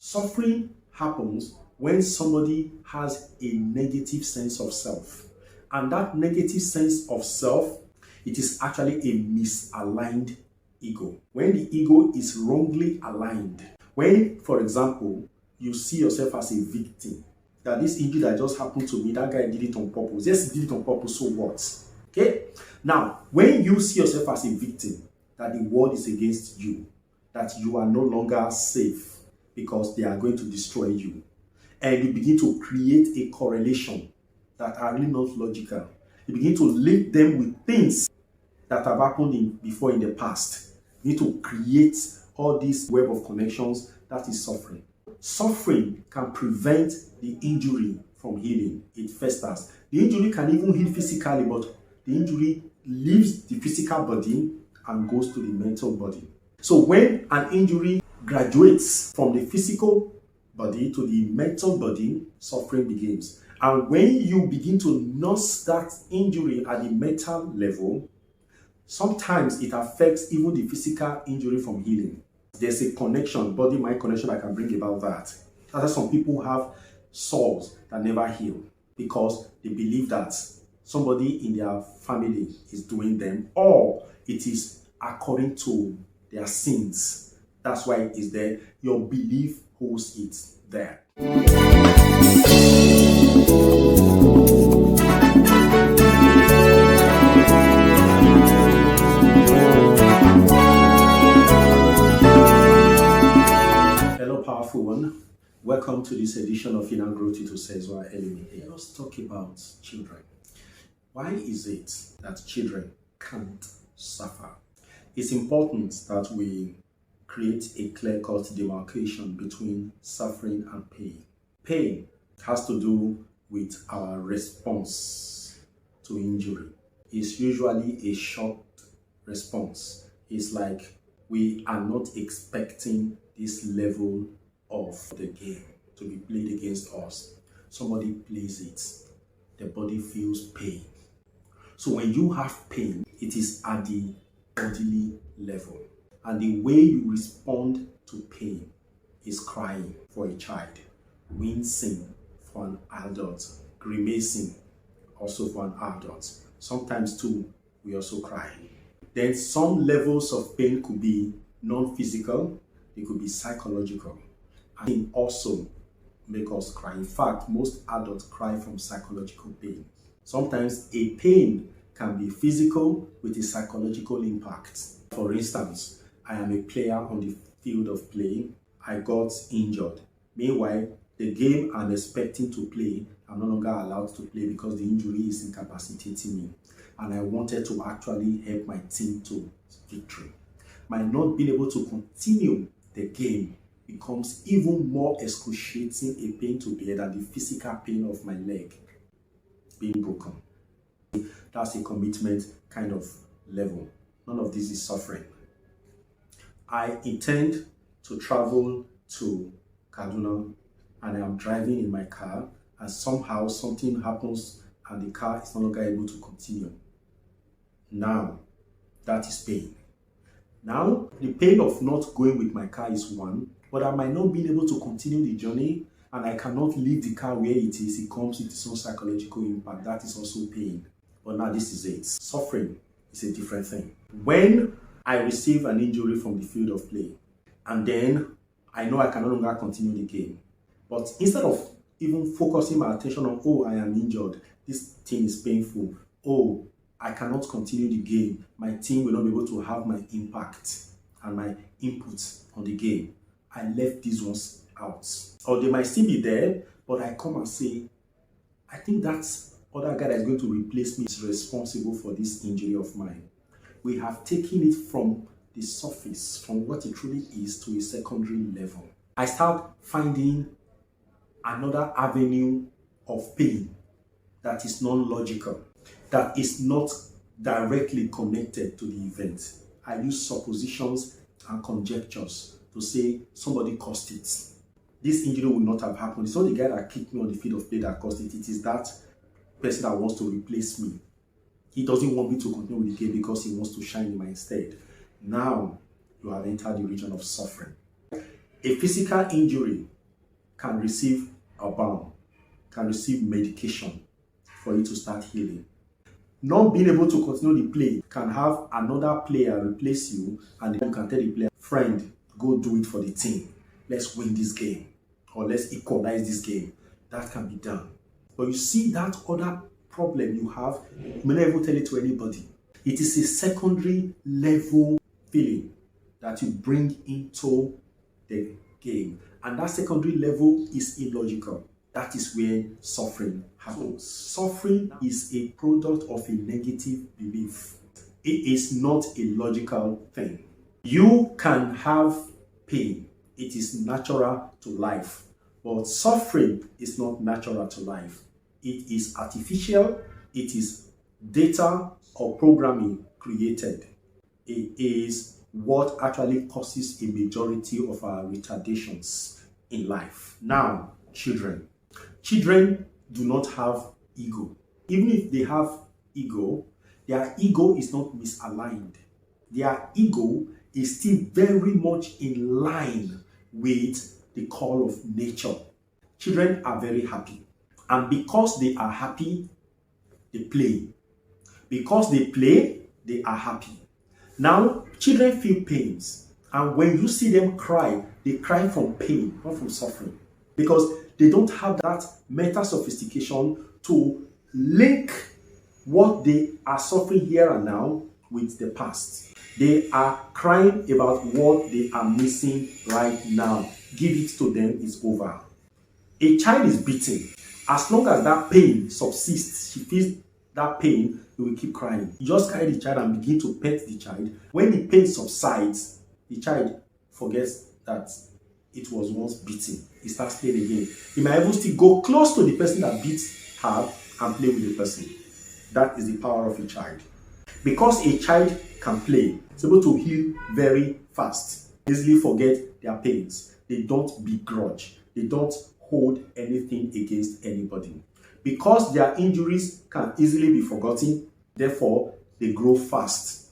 Suffering happens when somebody has a negative sense of self. And that negative sense of self, it is actually a misaligned ego. When the ego is wrongly aligned, when, for example, you see yourself as a victim, that this injury that just happened to me, that guy did it on purpose. Yes, he did it on purpose, so what? Okay? Now, when you see yourself as a victim, that the world is against you, that you are no longer safe because they are going to destroy you, and you begin to create a correlation that are really not logical. You begin to link them with things that have happened before in the past. You need to create all this web of connections. That is suffering. Suffering can prevent the injury from healing. It festers. The injury can even heal physically, but the injury leaves the physical body and goes to the mental body. So when an injury graduates from the physical body to the mental body, suffering begins. And when you begin to nurse that injury at the mental level, sometimes it affects even the physical injury from healing. There's a connection, body-mind connection I can bring about that. That's why some people have sores that never heal because they believe that somebody in their family is doing them, or it is according to their sins. That's why it is there. Your belief holds it there. Hello, powerful one. Welcome to this edition of Inner Growth to Sezwa Elimi. Let's talk about children. Why is it that children can't suffer? It's important that we create a clear-cut demarcation between suffering and pain. Pain has to do with our response to injury. It's usually a shocked response. It's like we are not expecting this level of the game to be played against us. Somebody plays it, the body feels pain. So when you have pain, it is at the bodily level. And the way you respond to pain is crying for a child, wincing for an adult, grimacing also for an adult. Sometimes too, we also cry. Then some levels of pain could be non-physical, they could be psychological. And it also make us cry. In fact, most adults cry from psychological pain. Sometimes a pain can be physical with a psychological impact. For instance, I am a player on the field of play. I got injured. Meanwhile, the game I'm expecting to play, I'm no longer allowed to play because the injury is incapacitating me. And I wanted to actually help my team to victory. My not being able to continue the game becomes even more excruciating a pain to bear than the physical pain of my leg being broken. That's a commitment kind of level. None of this is suffering. I intend to travel to Kaduna and I am driving in my car and somehow something happens and the car is no longer able to continue. Now, that is pain. Now, the pain of not going with my car is one, but I might not be able to continue the journey and I cannot leave the car where it is. It comes with its own psychological impact. That is also pain. But now this is it. Suffering is a different thing. When I receive an injury from the field of play, and then I know I can no longer continue the game. But instead of even focusing my attention on, oh, I am injured, this thing is painful, oh, I cannot continue the game, my team will not be able to have my impact and my input on the game, I left these ones out. Or they might still be there, but I come and say, I think that's other guy that is going to replace me is responsible for this injury of mine. We have taken it from the surface, from what it truly is, to a secondary level. I start finding another avenue of pain that is non-logical, that is not directly connected to the event. I use suppositions and conjectures to say somebody caused it. This injury would not have happened. It's not the guy that kicked me on the field of play that caused it. It is that person that wants to replace me. He doesn't want me to continue with the game because he wants to shine in my stead. Now, you have entered the region of suffering. A physical injury can receive a balm, can receive medication for it to start healing. Not being able to continue the play can have another player replace you, and you can tell the player, friend, go do it for the team. Let's win this game, or let's equalize this game. That can be done. But you see that other problem you have, you may not even tell it to anybody. It is a secondary level feeling that you bring into the game. And that secondary level is illogical. That is where suffering happens. Suffering is a product of a negative belief. It is not a logical thing. You can have pain. It is natural to life. But suffering is not natural to life. It is artificial. It is data or programming created. It is what actually causes a majority of our retardations in life. Now, children. Children do not have ego. Even if they have ego, their ego is not misaligned. Their ego is still very much in line with the call of nature. Children are very happy. And because they are happy, they play. Because they play, they are happy. Now, children feel pains. And when you see them cry, they cry from pain, not from suffering. Because they don't have that mental sophistication to link what they are suffering here and now with the past. They are crying about what they are missing right now. Give it to them, it's over. A child is beaten. As long as that pain subsists, she feels that pain, he will keep crying. You just carry the child and begin to pet the child. When the pain subsides, the child forgets that it was once beaten. He starts playing again. He might even still go close to the person that beat her and play with the person. That is the power of a child. Because a child can play, it's able to heal very fast, easily forget their pains. They don't begrudge. They don't hold anything against anybody. Because their injuries can easily be forgotten, therefore they grow fast.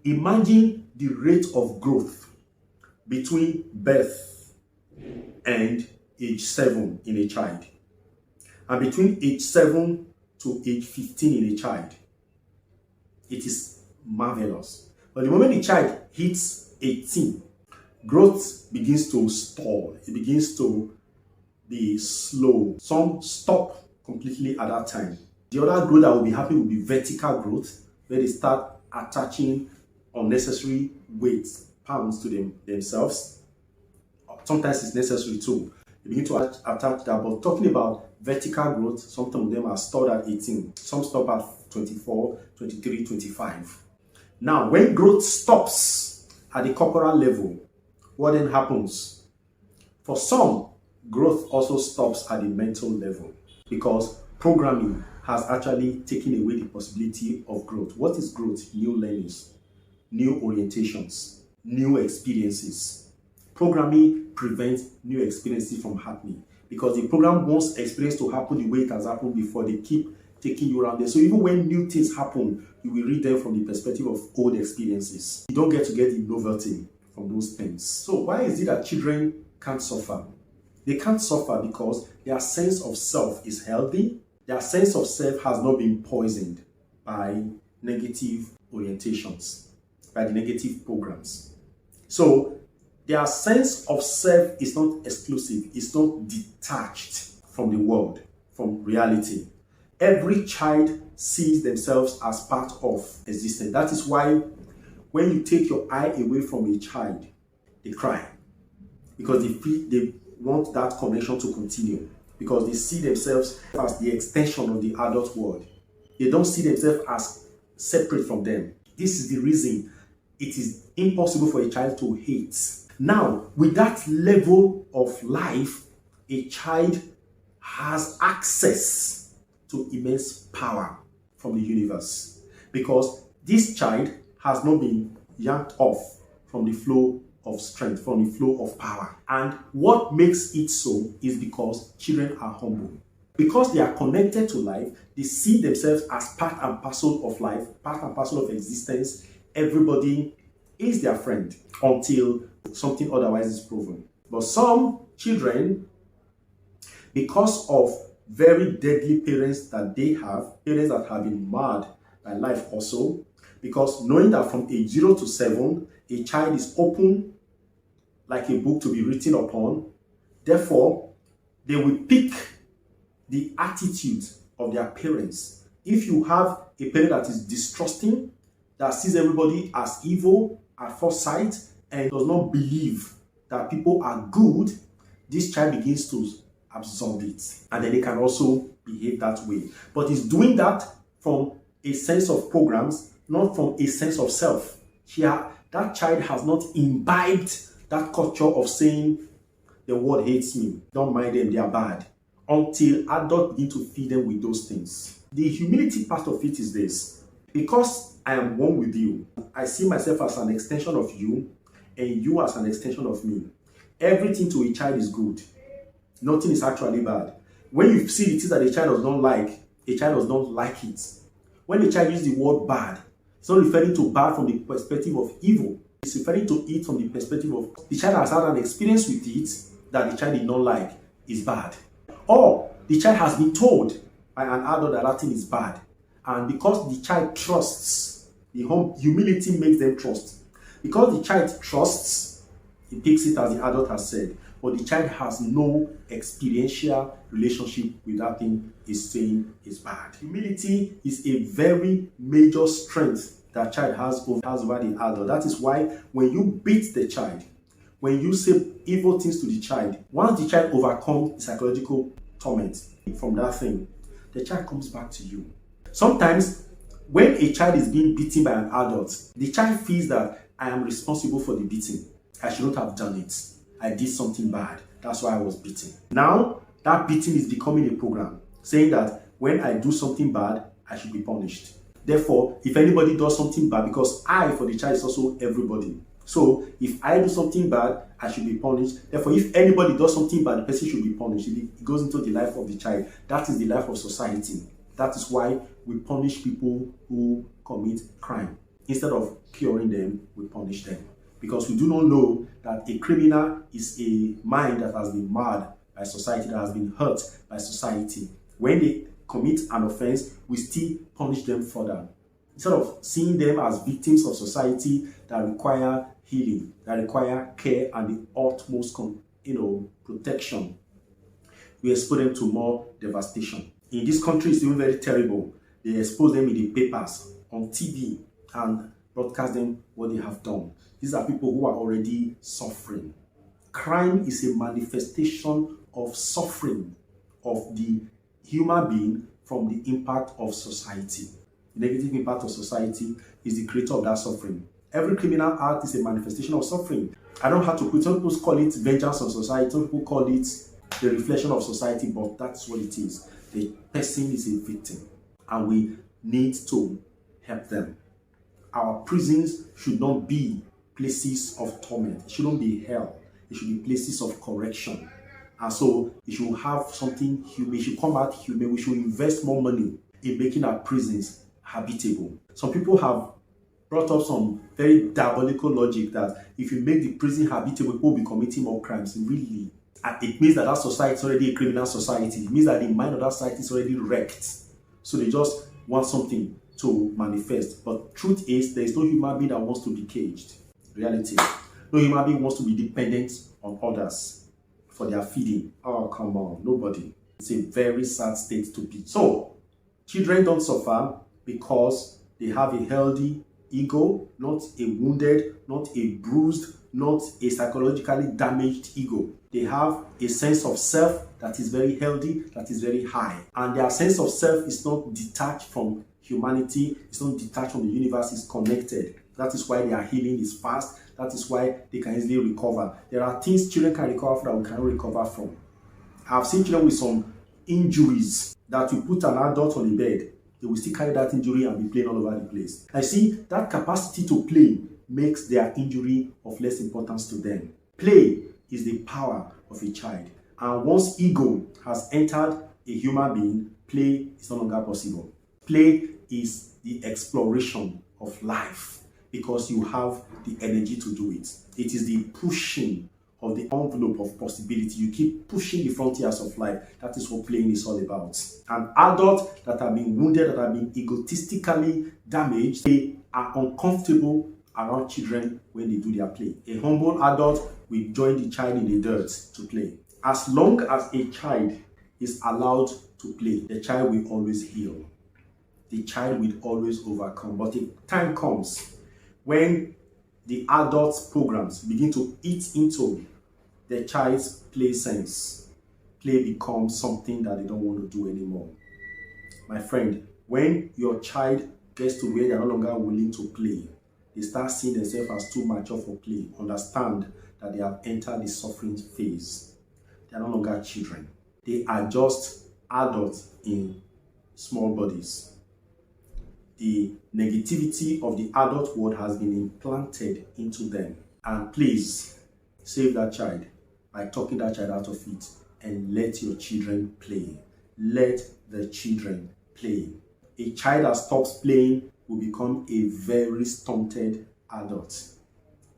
Imagine the rate of growth between birth and age 7 in a child, and between age 7 to age 15 in a child. It is marvelous. But the moment the child hits 18, growth begins to stall. It begins to be slow. Some stop completely at that time. The other growth that will be happening will be vertical growth, where they start attaching unnecessary weights, pounds to themselves. Sometimes it's necessary too. They begin to attach that. But talking about vertical growth, some of them are stopped at 18. Some stop at 24, 23, 25. Now, when growth stops at the corporal level, what then happens? For some, growth also stops at the mental level, because programming has actually taken away the possibility of growth. What is growth? New learnings, new orientations, new experiences. Programming prevents new experiences from happening, because the program wants experience to happen the way it has happened before. They keep taking you around there. So even when new things happen, you will read them from the perspective of old experiences. You don't get the novelty from those things. So why is it that children can't suffer? They can't suffer because their sense of self is healthy. Their sense of self has not been poisoned by negative orientations, by the negative programs. So their sense of self is not exclusive. It's not detached from the world, from reality. Every child sees themselves as part of existence. That is why when you take your eye away from a child, they cry, because they want that connection to continue, because they see themselves as the extension of the adult world. They don't see themselves as separate from them. This is the reason it is impossible for a child to hate. Now, with that level of life, a child has access to immense power from the universe, because this child has not been yanked off from the flow of strength, from the flow of power. And what makes it so is because children are humble. Because they are connected to life, they see themselves as part and parcel of life, part and parcel of existence. Everybody is their friend until something otherwise is proven. But some children, because of very deadly parents that they have, parents that have been marred by life also, because knowing that from age 0 to 7, a child is open like a book to be written upon, therefore, they will pick the attitude of their parents. If you have a parent that is distrusting, that sees everybody as evil at first sight, and does not believe that people are good, this child begins to absorb it. And then they can also behave that way. But it's doing that from a sense of programs, not from a sense of self. That child has not imbibed that culture of saying, the world hates me, don't mind them, they are bad, until adults begin to feed them with those things. The humility part of it is this: because I am one with you, I see myself as an extension of you, and you as an extension of me. Everything to a child is good. Nothing is actually bad. When you see the things that a child does not like, a child does not like it. When a child uses the word bad, it's not referring to bad from the perspective of evil. It's referring to it from the perspective of the child has had an experience with it that the child did not like is bad. Or the child has been told by an adult that that thing is bad. And because the child trusts, the humility makes them trust. Because the child trusts, he takes it as the adult has said. But the child has no experiential relationship with that thing he's saying is bad. Humility is a very major strength that child has over the adult. That is why when you beat the child, when you say evil things to the child, once the child overcomes psychological torment from that thing, the child comes back to you. Sometimes when a child is being beaten by an adult, the child feels that I am responsible for the beating. I shouldn't have done it. I did something bad. That's why I was beaten. Now, that beating is becoming a program, saying that when I do something bad, I should be punished. Therefore, if anybody does something bad, because I, for the child, is also everybody. So, if I do something bad, I should be punished. Therefore, if anybody does something bad, the person should be punished. It goes into the life of the child. That is the life of society. That is why we punish people who commit crime. Instead of curing them, we punish them. Because we do not know that a criminal is a mind that has been marred by society, that has been hurt by society. When they commit an offense, we still punish them further. Instead of seeing them as victims of society that require healing, that require care and the utmost protection, we expose them to more devastation. In this country, it's even very terrible. They expose them in the papers, on TV, and broadcast them what they have done. These are people who are already suffering. Crime is a manifestation of suffering of the human being from the impact of society. The negative impact of society is the creator of that suffering. Every criminal act is a manifestation of suffering. I don't have to put, some people call it vengeance on society, some people call it the reflection of society, but that's what it is. The person is a victim, and we need to help them. Our prisons should not be places of torment. It shouldn't be hell. It should be places of correction. And so it should have something human. It should come out human. We should invest more money in making our prisons habitable. Some people have brought up some very diabolical logic that if you make the prison habitable, people will be committing more crimes. Really, it means that society is already a criminal society. It means that the mind of that society is already wrecked. So they just want something to manifest. But truth is, there is no human being that wants to be caged. Reality. No human being wants to be dependent on others for their feeding. Oh, come on. Nobody. It's a very sad state to be. So, children don't suffer because they have a healthy ego, not a wounded, not a bruised, not a psychologically damaged ego. They have a sense of self that is very healthy, that is very high. And their sense of self is not detached from humanity, it's not detached from the universe, it's connected. That is why their healing is fast. That is why they can easily recover. There are things children can recover from that we cannot recover from. I've seen children with some injuries that you put an adult on the bed, they will still carry that injury and be playing all over the place. I see that capacity to play makes their injury of less importance to them. Play is the power of a child. And once ego has entered a human being, play is no longer possible. Play is the exploration of life because you have the energy to do it. It is the pushing of the envelope of possibility. You keep pushing the frontiers of life. That is what playing is all about. An adult that have been wounded, that have been egotistically damaged, they are uncomfortable around children when they do their play. A humble adult will join the child in the dirt to play. As long as a child is allowed to play, the child will always heal. The child will always overcome. But the time comes when the adult's programs begin to eat into the child's play sense. Play becomes something that they don't want to do anymore. My friend, when your child gets to where they're no longer willing to play, they start seeing themselves as too mature for play. Understand that they have entered the suffering phase. They are no longer children. They are just adults in small bodies. The negativity of the adult world has been implanted into them. And please, save that child by talking that child out of it and let your children play. Let the children play. A child that stops playing will become a very stunted adult.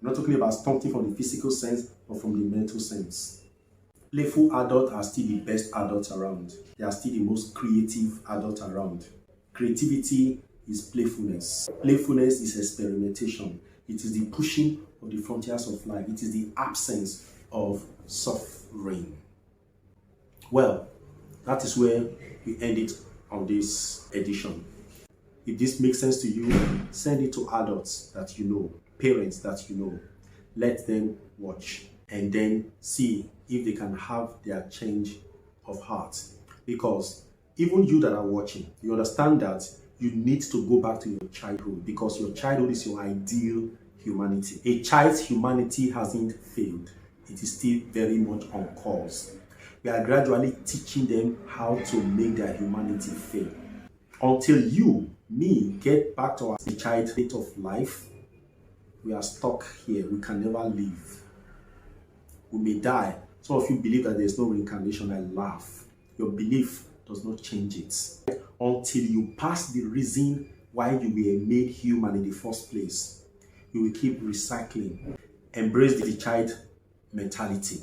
I'm not talking about stunting from the physical sense, but from the mental sense. Playful adults are still the best adults around. They are still the most creative adults around. Creativity is playfulness. Playfulness is experimentation. It is the pushing of the frontiers of life. It is the absence of suffering. Well, that is where we end it on this edition. If this makes sense to you, send it to adults that you know, parents that you know. Let them watch and then see if they can have their change of heart. Because even you that are watching, you understand that you need to go back to your childhood, because your childhood is your ideal humanity. A child's humanity hasn't failed. It is still very much on course. We are gradually teaching them how to make their humanity fail. Until you, me, get back to our child state of life, we are stuck here. We can never leave. We may die. Some of you believe that there is no reincarnation. I laugh. Your belief does not change it. Until you pass the reason why you were made human in the first place, you will keep recycling. Embrace the child mentality,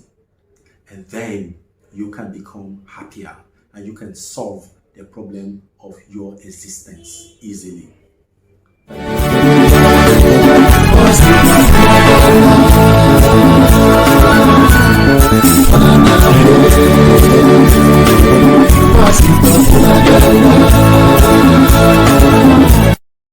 and then you can become happier and you can solve the problem of your existence easily.